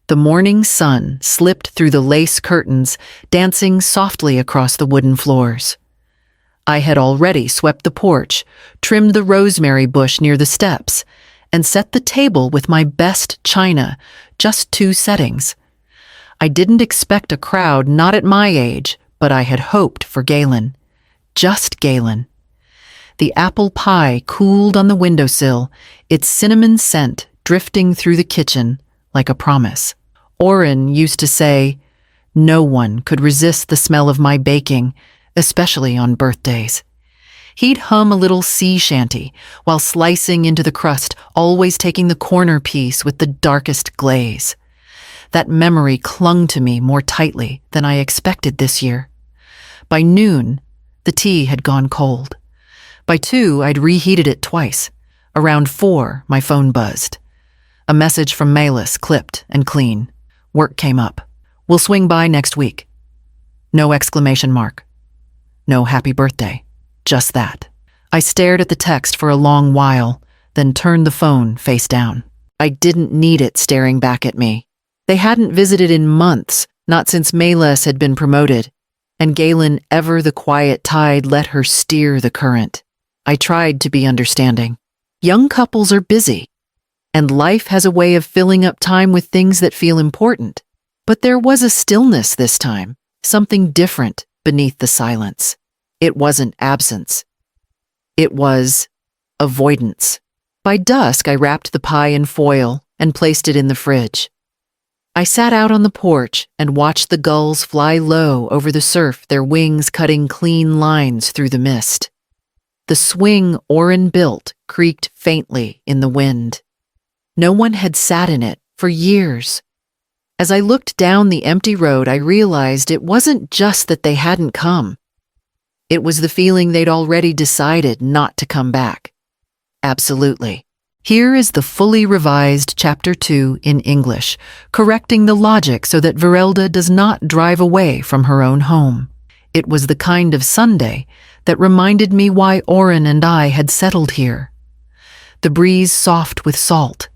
The morning sun slipped through the lace curtains, dancing softly across the wooden floors. I had already swept the porch, trimmed the rosemary bush near the steps, and set the table with my best china, just 2 settings. I didn't expect a crowd, not at my age, but I had hoped for Galen. Just Galen. The apple pie cooled on the windowsill, its cinnamon scent drifting through the kitchen like a promise. Oren used to say, "No one could resist the smell of my baking, especially on birthdays." He'd hum a little sea shanty while slicing into the crust, always taking the corner piece with the darkest glaze. That memory clung to me more tightly than I expected this year. By noon, the tea had gone cold. By 2, I'd reheated it twice. Around 4, my phone buzzed. A message from Malis, clipped and clean. Work came up. "We'll swing by next week." No exclamation mark. No happy birthday. Just that. I stared at the text for a long while, then turned the phone face down. I didn't need it staring back at me. They hadn't visited in months, not since Malis had been promoted, and Galen, ever the quiet tide, let her steer the current. I tried to be understanding. Young couples are busy, and life has a way of filling up time with things that feel important. But there was a stillness this time, something different beneath the silence. It wasn't absence. It was avoidance. By dusk, I wrapped the pie in foil and placed it in the fridge. I sat out on the porch and watched the gulls fly low over the surf, their wings cutting clean lines through the mist. The swing Oren built creaked faintly in the wind. No one had sat in it for years. As I looked down the empty road, I realized it wasn't just that they hadn't come. It was the feeling they'd already decided not to come back. Absolutely. Here is the fully revised Chapter 2 in English, correcting the logic so that Verelda does not drive away from her own home. It was the kind of Sunday that reminded me why Oren and I had settled here. The breeze soft with salt,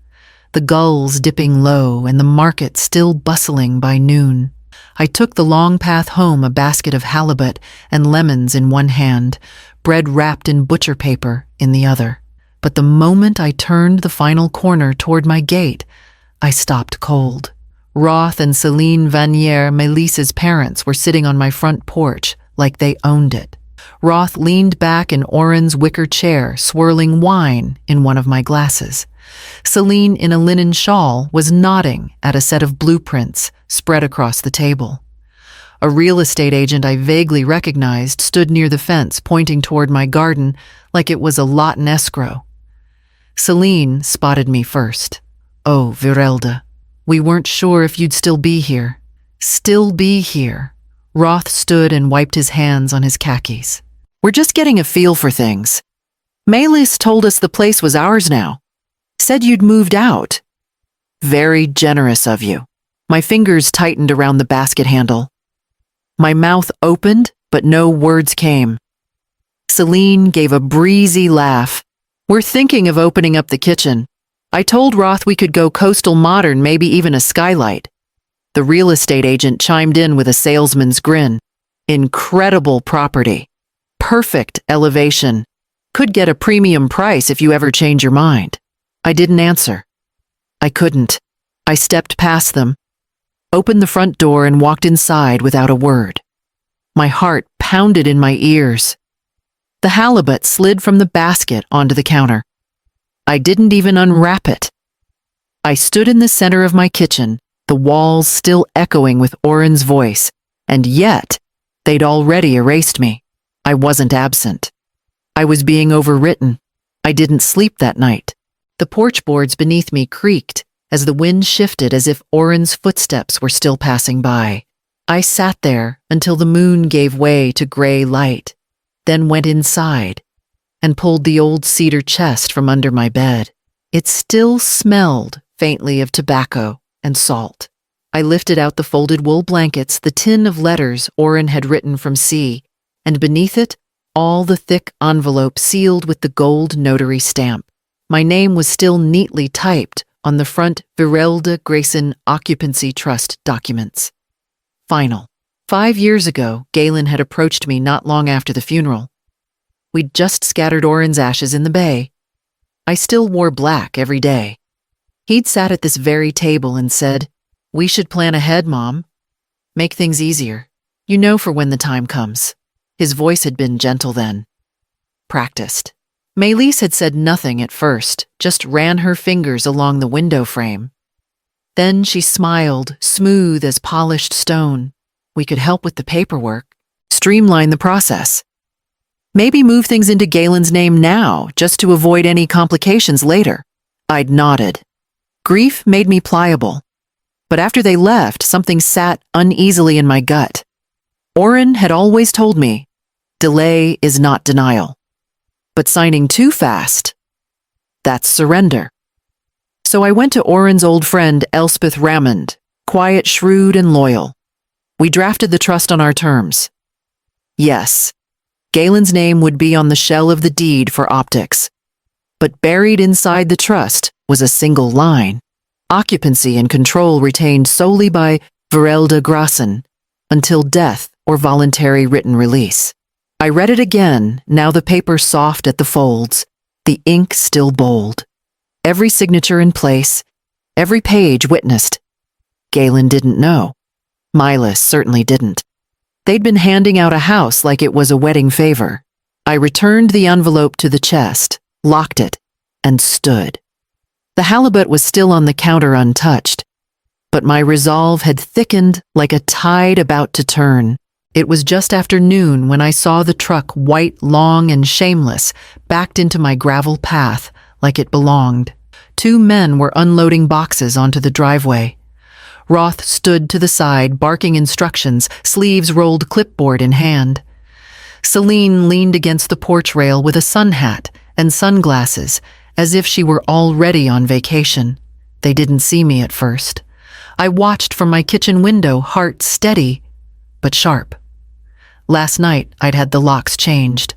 the gulls dipping low, and the market still bustling by noon. I took the long path home, a basket of halibut and lemons in one hand, bread wrapped in butcher paper in the other. But the moment I turned the final corner toward my gate, I stopped cold. Roth and Celine Vanier, Melissa's parents, were sitting on my front porch like they owned it. Roth leaned back in Oren's wicker chair, swirling wine in one of my glasses. Celine, in a linen shawl, was nodding at a set of blueprints spread across the table. A real estate agent I vaguely recognized stood near the fence, pointing toward my garden like it was a lot in escrow. Celine spotted me first. "Oh, Verelda, we weren't sure if you'd still be here." Still be here. Roth stood and wiped his hands on his khakis. "We're just getting a feel for things. Malis told us the place was ours now. Said you'd moved out." "Very generous of you." My fingers tightened around the basket handle. My mouth opened, but no words came. Celine gave a breezy laugh. "We're thinking of opening up the kitchen. I told Roth we could go coastal modern, maybe even a skylight." The real estate agent chimed in with a salesman's grin. "Incredible property. Perfect elevation. Could get a premium price if you ever change your mind." I didn't answer. I couldn't. I stepped past them, opened the front door, and walked inside without a word. My heart pounded in my ears. The halibut slid from the basket onto the counter. I didn't even unwrap it. I stood in the center of my kitchen, the walls still echoing with Oren's voice, and yet they'd already erased me. I wasn't absent. I was being overwritten. I didn't sleep that night. The porch boards beneath me creaked as the wind shifted, as if Oren's footsteps were still passing by. I sat there until the moon gave way to gray light, then went inside and pulled the old cedar chest from under my bed. It still smelled faintly of tobacco and salt. I lifted out the folded wool blankets, the tin of letters Oren had written from sea, and beneath it, all the thick envelope sealed with the gold notary stamp. My name was still neatly typed, On the front, Virelda Grayson Occupancy Trust documents. Final. 5 years ago, Galen had approached me not long after the funeral. We'd just scattered Oren's ashes in the bay. I still wore black every day. He'd sat at this very table and said, "We should plan ahead, Mom. Make things easier. You know, for when the time comes." His voice had been gentle then. Practiced. Maylise had said nothing at first, just ran her fingers along the window frame. Then she smiled, smooth as polished stone. We could help with the paperwork, streamline the process. Maybe move things into Galen's name now, just to avoid any complications later. I'd nodded. Grief made me pliable. But after they left, something sat uneasily in my gut. Oren had always told me, delay is not denial. But signing too fast, that's surrender. So I went to Oren's old friend Elspeth Rammond, quiet, shrewd, and loyal. We drafted the trust on our terms. Yes, Galen's name would be on the shell of the deed for optics. But buried inside the trust was a single line. Occupancy and control retained solely by Virelda Grayson until death or voluntary written release. I read it again, now the paper soft at the folds, the ink still bold. Every signature in place, every page witnessed. Galen didn't know. Milas certainly didn't. They'd been handing out a house like it was a wedding favor. I returned the envelope to the chest, locked it, and stood. The halibut was still on the counter untouched, but my resolve had thickened like a tide about to turn. It was just after noon when I saw the truck, white, long, and shameless, backed into my gravel path like it belonged. 2 men were unloading boxes onto the driveway. Roth stood to the side, barking instructions, sleeves rolled, clipboard in hand. Celine leaned against the porch rail with a sun hat and sunglasses, as if she were already on vacation. They didn't see me at first. I watched from my kitchen window, heart steady, but sharp. Last night, I'd had the locks changed.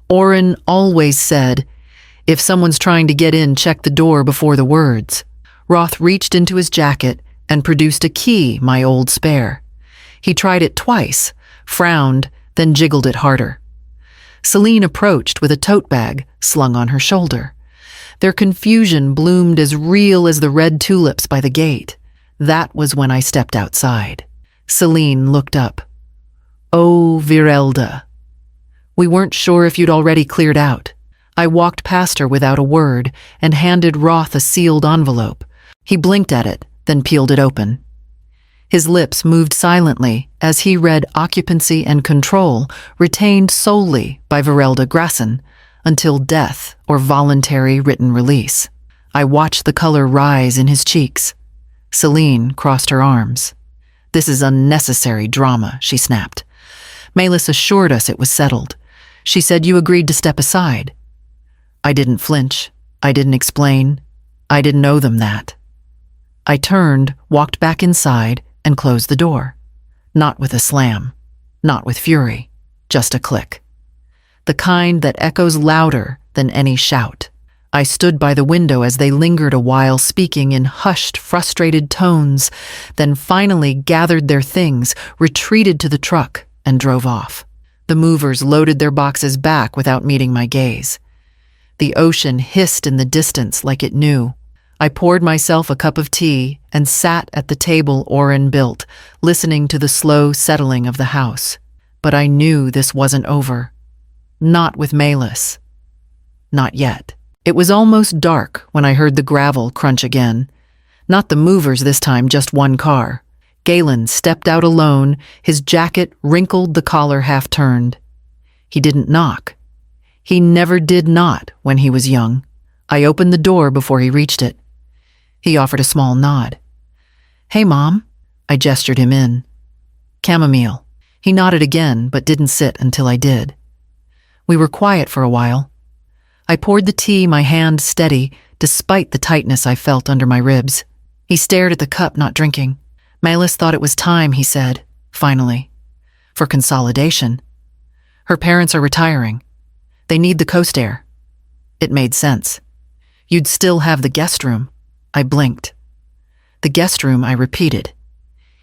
Oren always said, if someone's trying to get in, check the door before the words. Roth reached into his jacket and produced a key, my old spare. He tried it twice, frowned, then jiggled it harder. Celine approached with a tote bag slung on her shoulder. Their confusion bloomed as real as the red tulips by the gate. That was when I stepped outside. Celine looked up. "Oh, Virelda. We weren't sure if you'd already cleared out." I walked past her without a word and handed Roth a sealed envelope. He blinked at it, then peeled it open. His lips moved silently as he read occupancy and control retained solely by Virelda Grayson until death or voluntary written release. I watched the color rise in his cheeks. Celine crossed her arms. "This is unnecessary drama," she snapped. Maylise assured us it was settled. She said you agreed to step aside. I didn't flinch. I didn't explain. I didn't owe them that. I turned, walked back inside, and closed the door. Not with a slam. Not with fury. Just a click. The kind that echoes louder than any shout. I stood by the window as they lingered a while, speaking in hushed, frustrated tones, then finally gathered their things, retreated to the truck, and drove off. The movers loaded their boxes back without meeting my gaze. The ocean hissed in the distance like it knew. I poured myself a cup of tea and sat at the table Oren built, listening to the slow settling of the house. But I knew this wasn't over. Not with Maylise. Not yet. It was almost dark when I heard the gravel crunch again. Not the movers this time, just one car. Galen stepped out alone, his jacket wrinkled, the collar half turned. He didn't knock. He never did not when he was young. I opened the door before he reached it. He offered a small nod. "Hey, Mom." I gestured him in. "Chamomile." He nodded again, but didn't sit until I did. We were quiet for a while. I poured the tea, my hand steady, despite the tightness I felt under my ribs. He stared at the cup, not drinking. Maylise thought it was time, he said, finally. For consolidation. Her parents are retiring. They need the coast air. It made sense. You'd still have the guest room. I blinked. The guest room, I repeated.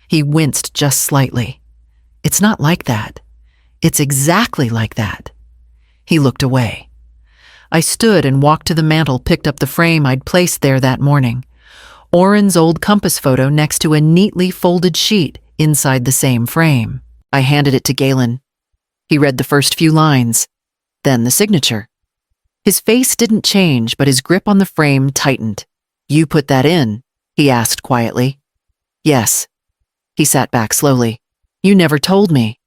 He winced just slightly. It's not like that. It's exactly like that. He looked away. I stood and walked to the mantel, picked up the frame I'd placed there that morning. Oren's old compass photo next to a neatly folded sheet inside the same frame. I handed it to Galen. He read the first few lines, then the signature. His face didn't change, but his grip on the frame tightened. "You put that in?" he asked quietly. "Yes." He sat back slowly. "You never told me."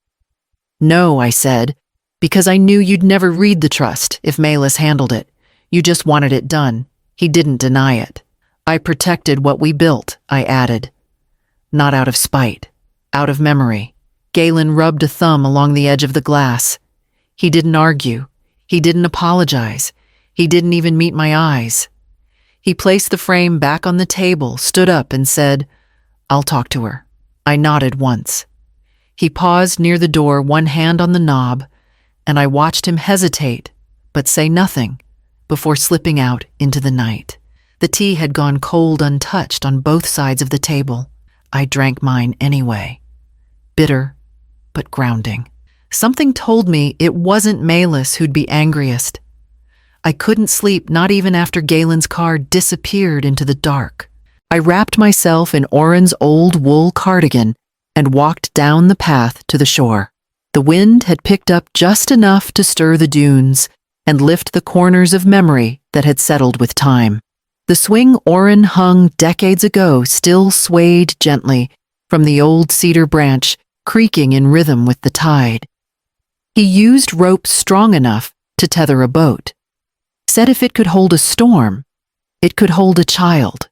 "No," I said, "because I knew you'd never read the trust if Malus handled it. You just wanted it done." He didn't deny it. "I protected what we built," I added. "Not out of spite, out of memory." Galen rubbed a thumb along the edge of the glass. He didn't argue. He didn't apologize. He didn't even meet my eyes. He placed the frame back on the table, stood up, and said, "I'll talk to her." I nodded once. He paused near the door, one hand on the knob, and I watched him hesitate, but say nothing, before slipping out into the night. The tea had gone cold untouched on both sides of the table. I drank mine anyway. Bitter, but grounding. Something told me it wasn't Malus who'd be angriest. I couldn't sleep, not even after Galen's car disappeared into the dark. I wrapped myself in Oren's old wool cardigan and walked down the path to the shore. The wind had picked up just enough to stir the dunes and lift the corners of memory that had settled with time. The swing Oren hung decades ago still swayed gently from the old cedar branch, creaking in rhythm with the tide. He used ropes strong enough to tether a boat. Said if it could hold a storm, it could hold a child.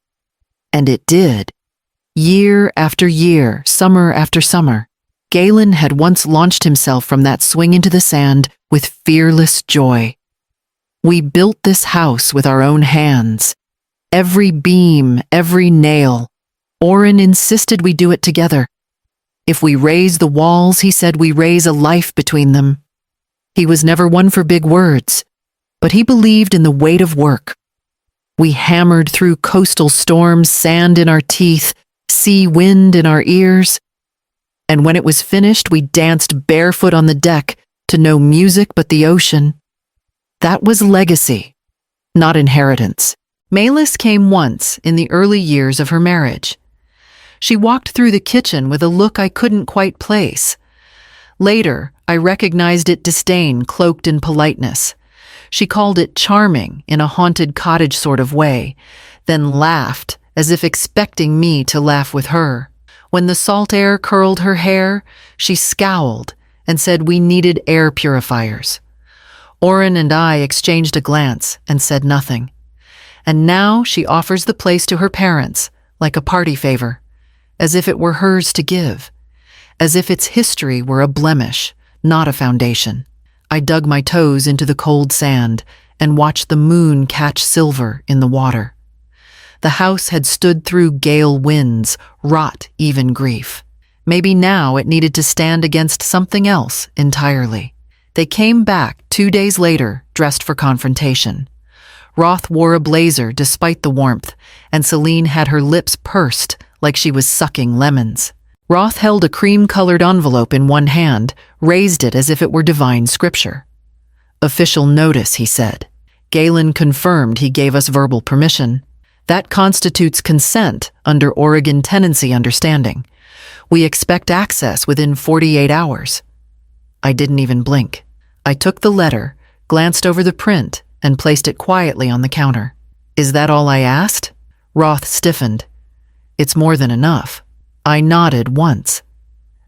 And it did. Year after year, summer after summer, Galen had once launched himself from that swing into the sand with fearless joy. We built this house with our own hands. Every beam, every nail. Oren insisted we do it together. If we raise the walls, he said, we raise a life between them. He was never one for big words, but he believed in the weight of work. We hammered through coastal storms, sand in our teeth, sea wind in our ears. And when it was finished, we danced barefoot on the deck to no music but the ocean. That was legacy, not inheritance. Malus came once in the early years of her marriage. She walked through the kitchen with a look I couldn't quite place. Later, I recognized it disdain cloaked in politeness. She called it charming in a haunted cottage sort of way, then laughed as if expecting me to laugh with her. When the salt air curled her hair, she scowled and said we needed air purifiers. Oren and I exchanged a glance and said nothing. And now she offers the place to her parents, like a party favor, as if it were hers to give, as if its history were a blemish, not a foundation. I dug my toes into the cold sand and watched the moon catch silver in the water. The house had stood through gale winds, rot even grief. Maybe now it needed to stand against something else entirely. They came back 2 days later, dressed for confrontation. Roth wore a blazer despite the warmth, and Celine had her lips pursed like she was sucking lemons. Roth held a cream-colored envelope in one hand, raised it as if it were divine scripture. "Official notice," he said. Galen confirmed he gave us verbal permission. That constitutes consent under Oregon tenancy understanding. We expect access within 48 hours. I didn't even blink. I took the letter, glanced over the print, and placed it quietly on the counter. "Is that all I asked?" Roth stiffened. "It's more than enough." I nodded once,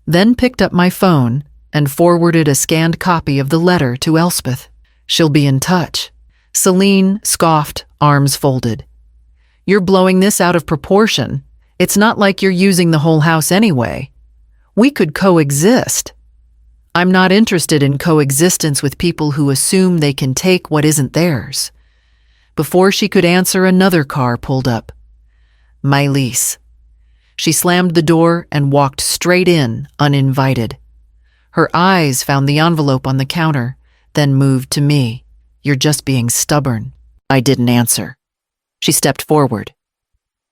then picked up my phone and forwarded a scanned copy of the letter to Elspeth. "She'll be in touch." Celine scoffed, arms folded. "You're blowing this out of proportion. It's not like you're using the whole house anyway. We could coexist." "I'm not interested in coexistence with people who assume they can take what isn't theirs." Before she could answer, another car pulled up. My lease. She slammed the door and walked straight in, uninvited. Her eyes found the envelope on the counter, then moved to me. "You're just being stubborn." I didn't answer. She stepped forward.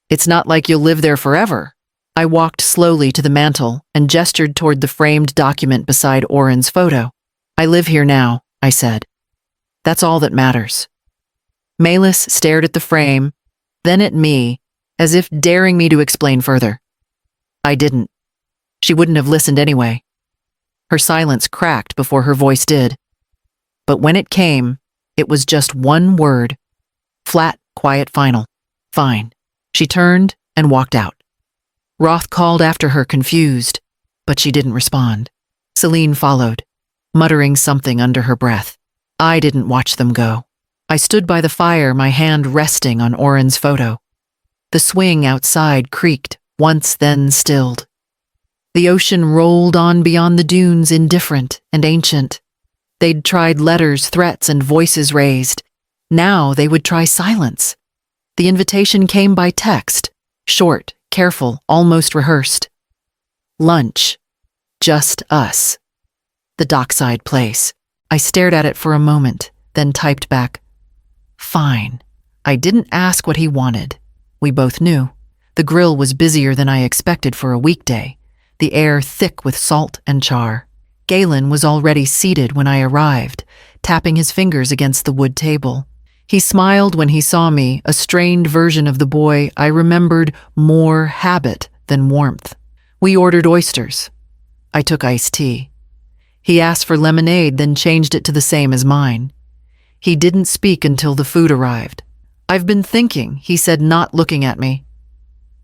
It's not like you'll live there forever. I walked slowly to the mantel and gestured toward the framed document beside Oren's photo. I live here now, I said. That's all that matters. Melis stared at the frame, then at me, as if daring me to explain further. I didn't. She wouldn't have listened anyway. Her silence cracked before her voice did. But when it came, it was just one word. Flat, quiet, final. Fine. She turned and walked out. Roth called after her, confused, but she didn't respond. Celine followed, muttering something under her breath. I didn't watch them go. I stood by the fire, my hand resting on Oren's photo. The swing outside creaked, once then stilled. The ocean rolled on beyond the dunes, indifferent and ancient. They'd tried letters, threats, and voices raised. Now they would try silence. The invitation came by text, short, careful, almost rehearsed. Lunch. Just us. The dockside place. I stared at it for a moment, then typed back, "Fine." I didn't ask what he wanted. We both knew. The grill was busier than I expected for a weekday, the air thick with salt and char. Galen was already seated when I arrived, tapping his fingers against the wood table. He smiled when he saw me, a strained version of the boy I remembered, more habit than warmth. We ordered oysters. I took iced tea. He asked for lemonade, then changed it to the same as mine. He didn't speak until the food arrived. "I've been thinking," he said, not looking at me.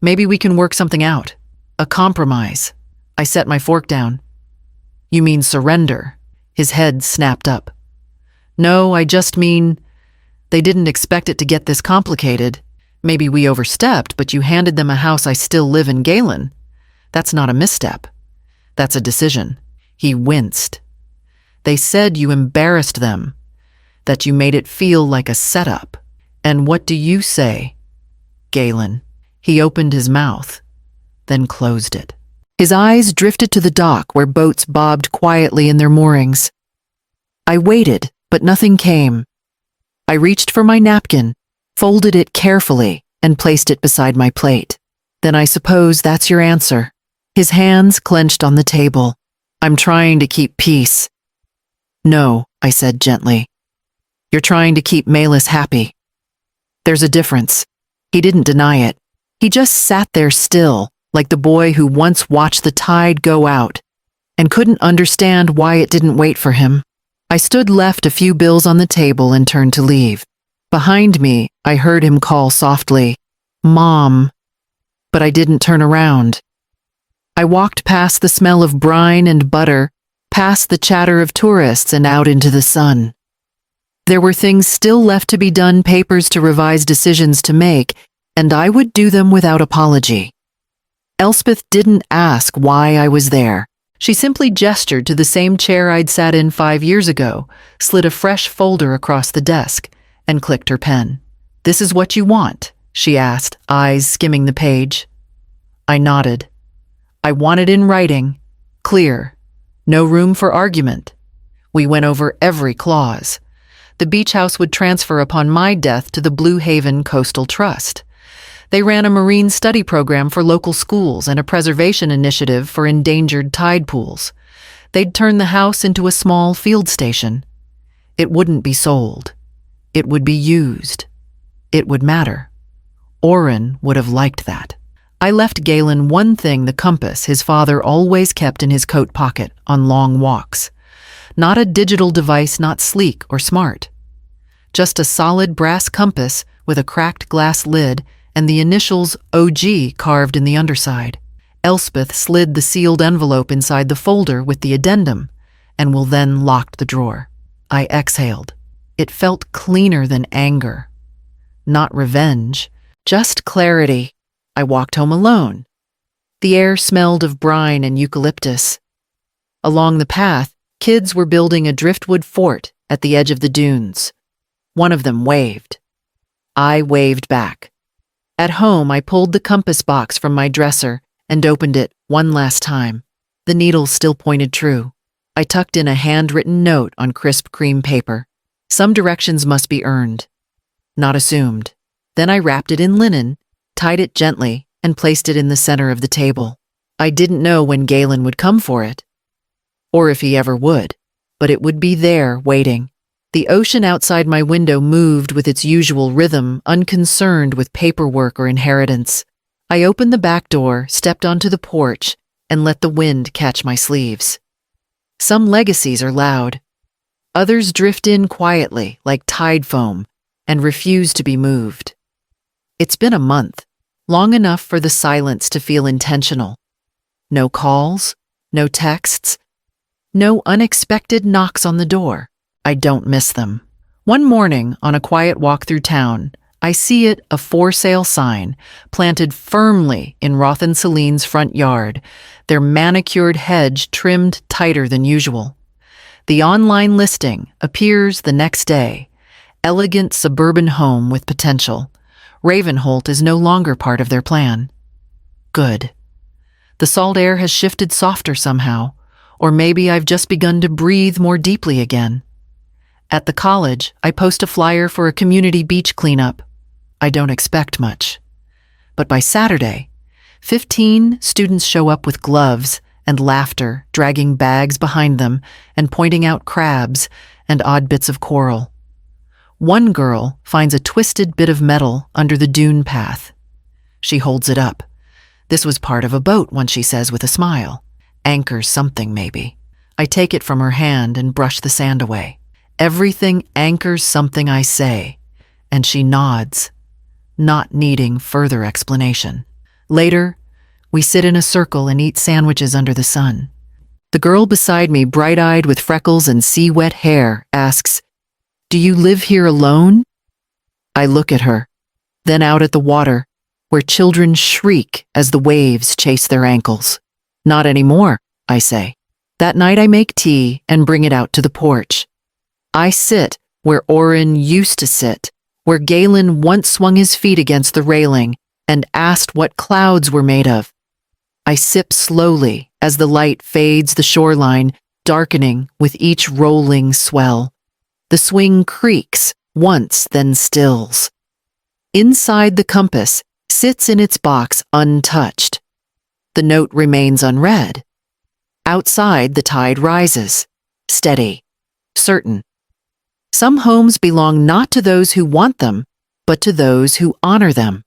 "Maybe we can work something out. A compromise." I set my fork down. "You mean surrender?" His head snapped up. "No, I just mean, they didn't expect it to get this complicated. Maybe we overstepped, but you handed them a house I still live in, Galen. That's not a misstep. That's a decision." He winced. "They said you embarrassed them, that you made it feel like a setup. And what do you say, Galen?" He opened his mouth, then closed it. His eyes drifted to the dock where boats bobbed quietly in their moorings. I waited, but nothing came. I reached for my napkin, folded it carefully, and placed it beside my plate. "Then I suppose that's your answer." His hands clenched on the table. "I'm trying to keep peace." "No," I said gently. "You're trying to keep Melis happy. There's a difference." He didn't deny it. He just sat there still, like the boy who once watched the tide go out and couldn't understand why it didn't wait for him. I stood, left a few bills on the table, and turned to leave. Behind me, I heard him call softly, "Mom," but I didn't turn around. I walked past the smell of brine and butter, past the chatter of tourists, and out into the sun. There were things still left to be done, papers to revise, decisions to make, and I would do them without apology. Elspeth didn't ask why I was there. She simply gestured to the same chair I'd sat in 5 years ago, slid a fresh folder across the desk, and clicked her pen. "This is what you want?" she asked, eyes skimming the page. I nodded. I want it in writing, clear, no room for argument. We went over every clause. The beach house would transfer upon my death to the Blue Haven Coastal Trust. They ran a marine study program for local schools and a preservation initiative for endangered tide pools. They'd turn the house into a small field station. It wouldn't be sold. It would be used. It would matter. Oren would have liked that. I left Galen one thing, the compass his father always kept in his coat pocket on long walks. Not a digital device, not sleek or smart. Just a solid brass compass with a cracked glass lid and the initials OG carved in the underside. Elspeth slid the sealed envelope inside the folder with the addendum, and will then locked the drawer. I exhaled. It felt cleaner than anger. Not revenge, just clarity. I walked home alone. The air smelled of brine and eucalyptus. Along the path, kids were building a driftwood fort at the edge of the dunes. One of them waved. I waved back. At home, I pulled the compass box from my dresser and opened it one last time. The needle still pointed true. I tucked in a handwritten note on crisp cream paper. Some directions must be earned, not assumed. Then I wrapped it in linen tied it gently, and placed it in the center of the table. I didn't know when Galen would come for it, or if he ever would, but it would be there, waiting. The ocean outside my window moved with its usual rhythm, unconcerned with paperwork or inheritance. I opened the back door, stepped onto the porch, and let the wind catch my sleeves. Some legacies are loud. Others drift in quietly, like tide foam, and refuse to be moved. It's been a month, long enough for the silence to feel intentional. No calls, no texts, no unexpected knocks on the door. I don't miss them. One morning, on a quiet walk through town, I see it, a for sale sign, planted firmly in Roth and Celine's front yard, their manicured hedge trimmed tighter than usual. The online listing appears the next day. Elegant suburban home with potential. Ravenholt is no longer part of their plan. Good. The salt air has shifted softer somehow, or maybe I've just begun to breathe more deeply again. At the college, I post a flyer for a community beach cleanup. I don't expect much. But by Saturday, 15 students show up with gloves and laughter, dragging bags behind them and pointing out crabs and odd bits of coral. One girl finds a twisted bit of metal under the dune path. She holds it up. This was part of a boat, one, she says with a smile. Anchors something, maybe. I take it from her hand and brush the sand away. Everything anchors something, I say, and she nods, not needing further explanation. Later, we sit in a circle and eat sandwiches under the sun. The girl beside me, bright-eyed with freckles and sea-wet hair, asks, "Do you live here alone?" I look at her, then out at the water, where children shriek as the waves chase their ankles. "Not anymore," I say. That night I make tea and bring it out to the porch. I sit where Oren used to sit, where Galen once swung his feet against the railing and asked what clouds were made of. I sip slowly as the light fades the shoreline, darkening with each rolling swell. The swing creaks once, then stills. Inside, the compass sits in its box untouched. The note remains unread. Outside, the tide rises, steady, certain. Some homes belong not to those who want them, but to those who honor them.